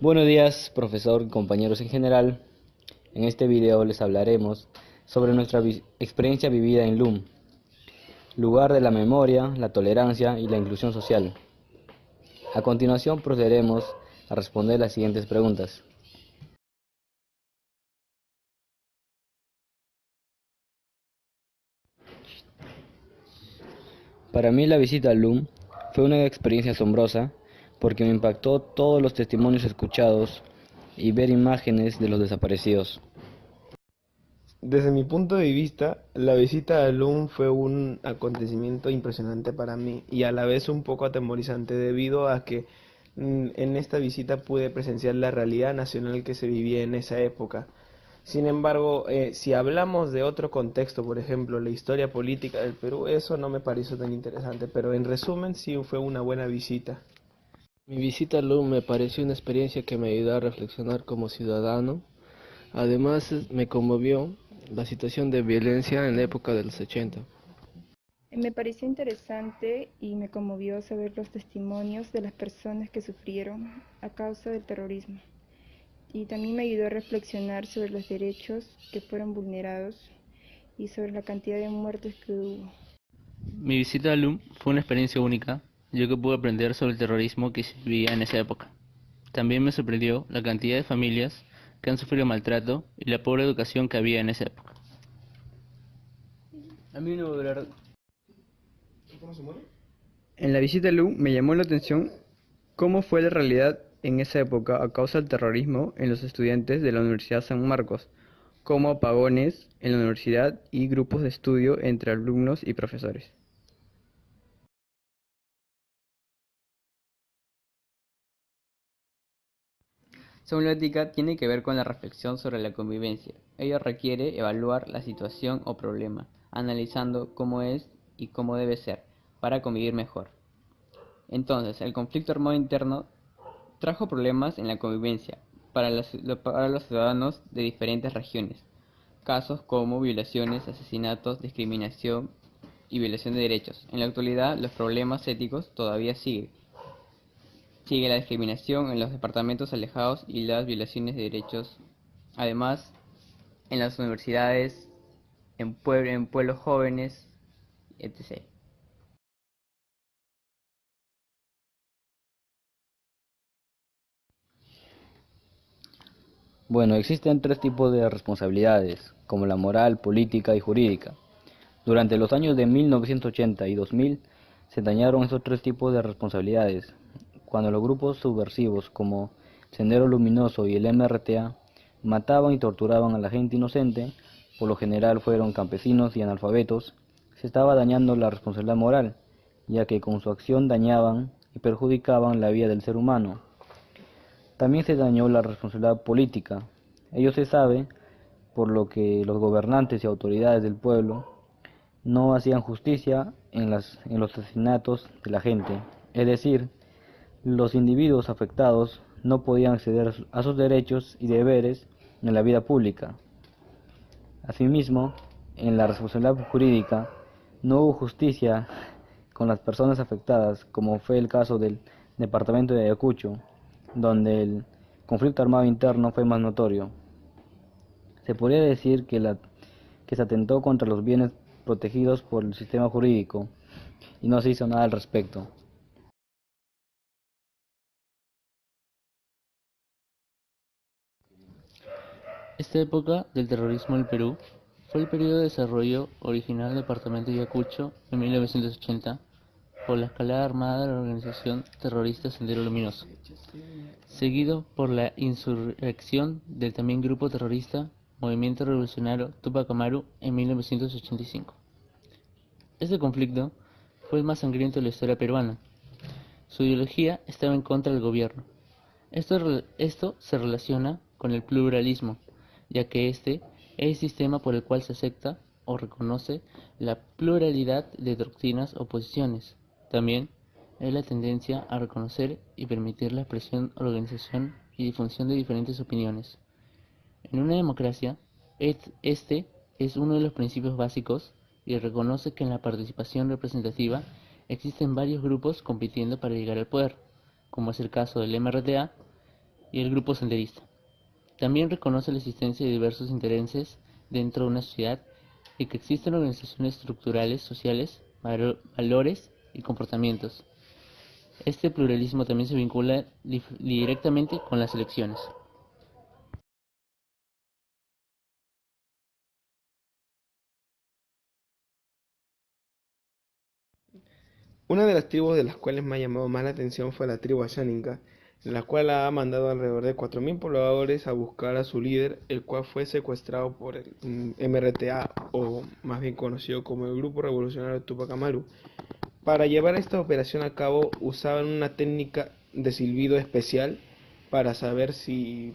Buenos días, profesor y compañeros en general. En este video les hablaremos sobre nuestra experiencia vivida en LUM, lugar de la memoria, la tolerancia y la inclusión social. A continuación procederemos a responder las siguientes preguntas. Para mí la visita al LUM fue una experiencia asombrosa porque me impactó todos los testimonios escuchados y ver imágenes de los desaparecidos. Desde mi punto de vista, la visita a Lund fue un acontecimiento impresionante para mí y a la vez un poco atemorizante debido a que en esta visita pude presenciar la realidad nacional que se vivía en esa época. Sin embargo, si hablamos de otro contexto, por ejemplo, la historia política del Perú, eso no me pareció tan interesante, pero en resumen sí fue una buena visita. Mi visita a Lund me pareció una experiencia que me ayudó a reflexionar como ciudadano. Además, me conmovió la situación de violencia en la época de los 80. Me pareció interesante y me conmovió saber los testimonios de las personas que sufrieron a causa del terrorismo. Y también me ayudó a reflexionar sobre los derechos que fueron vulnerados y sobre la cantidad de muertes que hubo. Mi visita a LUM fue una experiencia única, ya que pude aprender sobre el terrorismo que se vivía en esa época. También me sorprendió la cantidad de familias que han sufrido maltrato y la pobre educación que había en esa época. En la visita a Lu me llamó la atención cómo fue la realidad en esa época a causa del terrorismo en los estudiantes de la Universidad San Marcos, como apagones en la universidad y grupos de estudio entre alumnos y profesores. Según la ética, tiene que ver con la reflexión sobre la convivencia. Ello requiere evaluar la situación o problema, analizando cómo es y cómo debe ser, para convivir mejor. Entonces, el conflicto armado interno trajo problemas en la convivencia para los ciudadanos de diferentes regiones. Casos como violaciones, asesinatos, discriminación y violación de derechos. En la actualidad, los problemas éticos todavía siguen. Sigue la discriminación en los departamentos alejados y las violaciones de derechos. Además, en las universidades, en pueblos jóvenes, etc. Bueno, existen tres tipos de responsabilidades, como la moral, política y jurídica. Durante los años de 1980 y 2000 se dañaron esos tres tipos de responsabilidades, cuando los grupos subversivos como Sendero Luminoso y el MRTA mataban y torturaban a la gente inocente, por lo general fueron campesinos y analfabetos. Se estaba dañando la responsabilidad moral, ya que con su acción dañaban y perjudicaban la vida del ser humano. También se dañó la responsabilidad política. Ello se sabe por lo que los gobernantes y autoridades del pueblo no hacían justicia en los asesinatos de la gente. Es decir, los individuos afectados no podían acceder a sus derechos y deberes en la vida pública. Asimismo, en la responsabilidad jurídica no hubo justicia con las personas afectadas, como fue el caso del departamento de Ayacucho, donde el conflicto armado interno fue más notorio. Se podría decir que se atentó contra los bienes protegidos por el sistema jurídico y no se hizo nada al respecto. Esta época del terrorismo en el Perú fue el periodo de desarrollo original del departamento de Ayacucho en 1980 por la escalada armada de la organización terrorista Sendero Luminoso, seguido por la insurrección del también grupo terrorista Movimiento Revolucionario Tupac Amaru en 1985. Este conflicto fue el más sangriento de la historia peruana. Su ideología estaba en contra del gobierno. Esto se relaciona con el pluralismo, ya que este es el sistema por el cual se acepta o reconoce la pluralidad de doctrinas o posiciones. También es la tendencia a reconocer y permitir la expresión, organización y difusión de diferentes opiniones. En una democracia, este es uno de los principios básicos y reconoce que en la participación representativa existen varios grupos compitiendo para llegar al poder. como es el caso del MRTA y el grupo senderista. También reconoce la existencia de diversos intereses dentro de una sociedad y que existen organizaciones estructurales, sociales, valores y comportamientos. Este pluralismo también se vincula directamente con las elecciones. Una de las tribus de las cuales me ha llamado más la atención fue la tribu Asháninka, la cual ha mandado alrededor de 4.000 pobladores a buscar a su líder, el cual fue secuestrado por el MRTA, o más bien conocido como el Grupo Revolucionario Tupac Amaru. Para llevar esta operación a cabo usaban una técnica de silbido especial para saber si,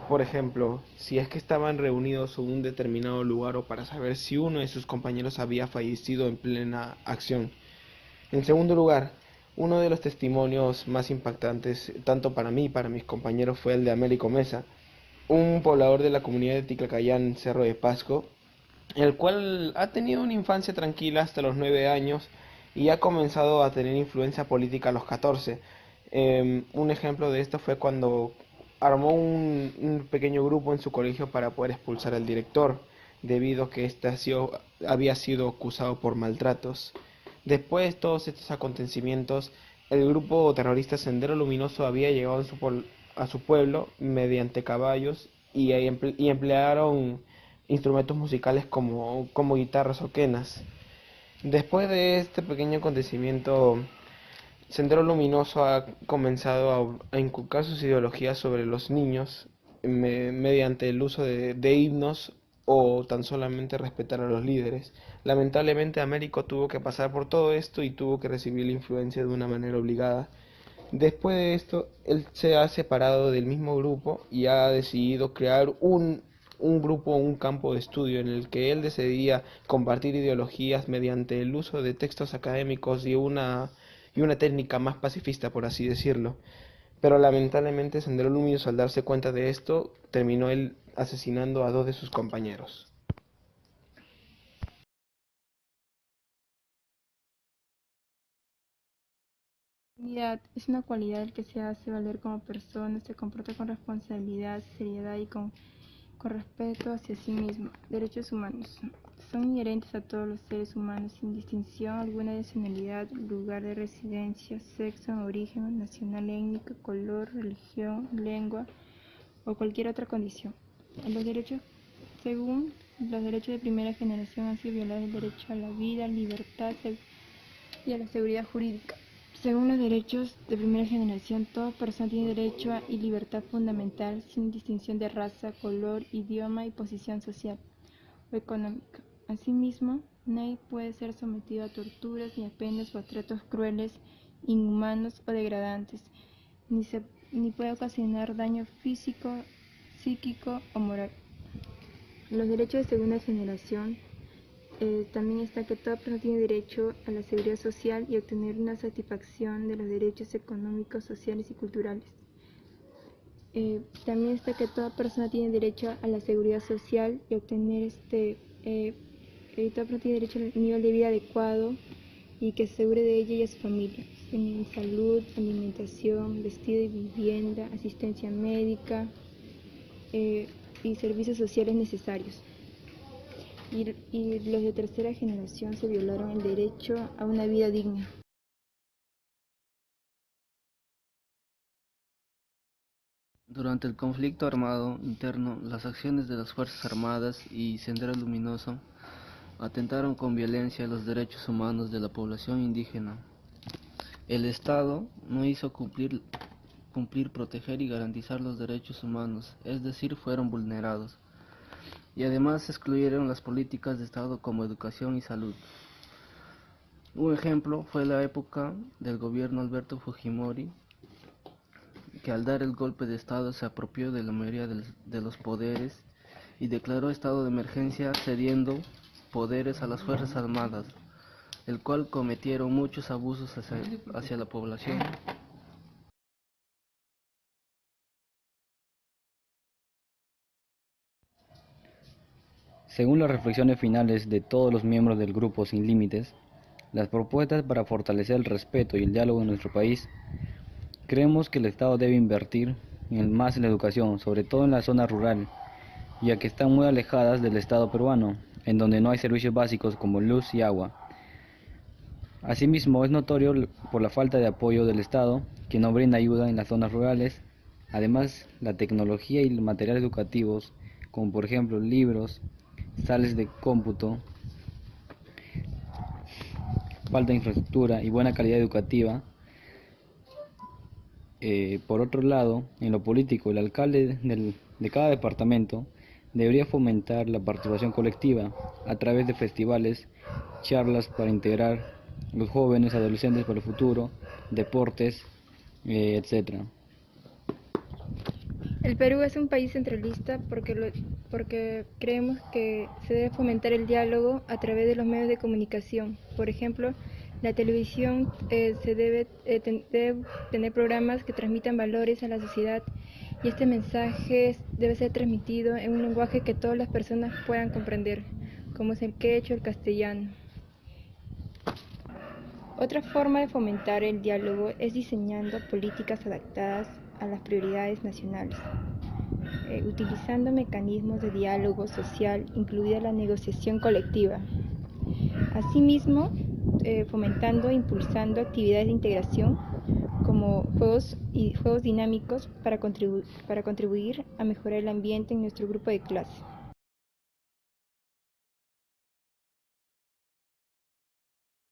por ejemplo, si es que estaban reunidos en un determinado lugar o para saber si uno de sus compañeros había fallecido en plena acción. En segundo lugar, uno de los testimonios más impactantes, tanto para mí y para mis compañeros, fue el de Américo Mesa, un poblador de la comunidad de Ticlacayán, Cerro de Pasco, el cual ha tenido una infancia tranquila hasta los 9 años y ha comenzado a tener influencia política a los 14. Un ejemplo de esto fue cuando armó un pequeño grupo en su colegio para poder expulsar al director, debido a que éste había sido acusado por maltratos. Después de todos estos acontecimientos, el grupo terrorista Sendero Luminoso había llegado a su pueblo mediante caballos y emplearon instrumentos musicales como guitarras o quenas. Después de este pequeño acontecimiento, Sendero Luminoso ha comenzado a inculcar sus ideologías sobre los niños mediante el uso de himnos o tan solamente respetar a los líderes. Lamentablemente Américo tuvo que pasar por todo esto y tuvo que recibir la influencia de una manera obligada. Después de esto, él se ha separado del mismo grupo y ha decidido crear un grupo, un campo de estudio en el que él decidía compartir ideologías mediante el uso de textos académicos y una técnica más pacifista, por así decirlo. Pero lamentablemente Sendero Luminoso, al darse cuenta de esto, terminó él asesinando a 2 de sus compañeros. Dignidad es una cualidad que se hace valer como persona, se comporta con responsabilidad, seriedad y con respeto hacia sí mismo. Derechos humanos son inherentes a todos los seres humanos sin distinción alguna de nacionalidad, lugar de residencia, sexo, origen nacional, étnico, color, religión, lengua o cualquier otra condición. Según los derechos de primera generación, han sido violados el derecho a la vida, libertad y a la seguridad jurídica. Según los derechos de primera generación, toda persona tiene derecho a y libertad fundamental sin distinción de raza, color, idioma y posición social o económica. Asimismo, nadie puede ser sometido a torturas ni a penas o a tratos crueles, inhumanos o degradantes, ni puede ocasionar daño físico, psíquico o moral. Los derechos de segunda generación también está que toda persona tiene derecho a la seguridad social y obtener una satisfacción de los derechos económicos, sociales y culturales. También está que toda persona tiene derecho a la seguridad social y obtener toda persona tiene derecho a un nivel de vida adecuado y que se asegure de ella y a su familia, en salud, alimentación, vestido y vivienda, asistencia médica y servicios sociales necesarios. Y los de tercera generación se violaron el derecho a una vida digna. Durante el conflicto armado interno, las acciones de las Fuerzas Armadas y Sendero Luminoso atentaron con violencia los derechos humanos de la población indígena. El Estado no hizo cumplir, proteger y garantizar los derechos humanos, es decir, fueron vulnerados. Y además excluyeron las políticas de Estado como educación y salud. Un ejemplo fue la época del gobierno Alberto Fujimori, que al dar el golpe de Estado se apropió de la mayoría de los poderes y declaró estado de emergencia cediendo poderes a las Fuerzas Armadas, el cual cometieron muchos abusos hacia la población. Según las reflexiones finales de todos los miembros del grupo Sin Límites, las propuestas para fortalecer el respeto y el diálogo en nuestro país Creemos que el Estado debe invertir más en la educación, sobre todo en la zona rural, ya que están muy alejadas del Estado peruano, en donde no hay servicios básicos como luz y agua. Asimismo, es notorio por la falta de apoyo del Estado, que no brinda ayuda en las zonas rurales. Además, la tecnología y los materiales educativos, como por ejemplo libros, sales de cómputo, falta de infraestructura y buena calidad educativa. Por otro lado, en lo político, el alcalde de cada departamento debería fomentar la participación colectiva a través de festivales, charlas para integrar los jóvenes, adolescentes para el futuro, deportes, etc. El Perú es un país centralista porque creemos que se debe fomentar el diálogo a través de los medios de comunicación. Por ejemplo, la televisión debe tener programas que transmitan valores a la sociedad, y este mensaje debe ser transmitido en un lenguaje que todas las personas puedan comprender, como es el quechua o el castellano. Otra forma de fomentar el diálogo es diseñando políticas adaptadas a las prioridades nacionales, utilizando mecanismos de diálogo social, incluida la negociación colectiva. Asimismo, fomentando e impulsando actividades de integración como juegos dinámicos para contribuir a mejorar el ambiente en nuestro grupo de clase.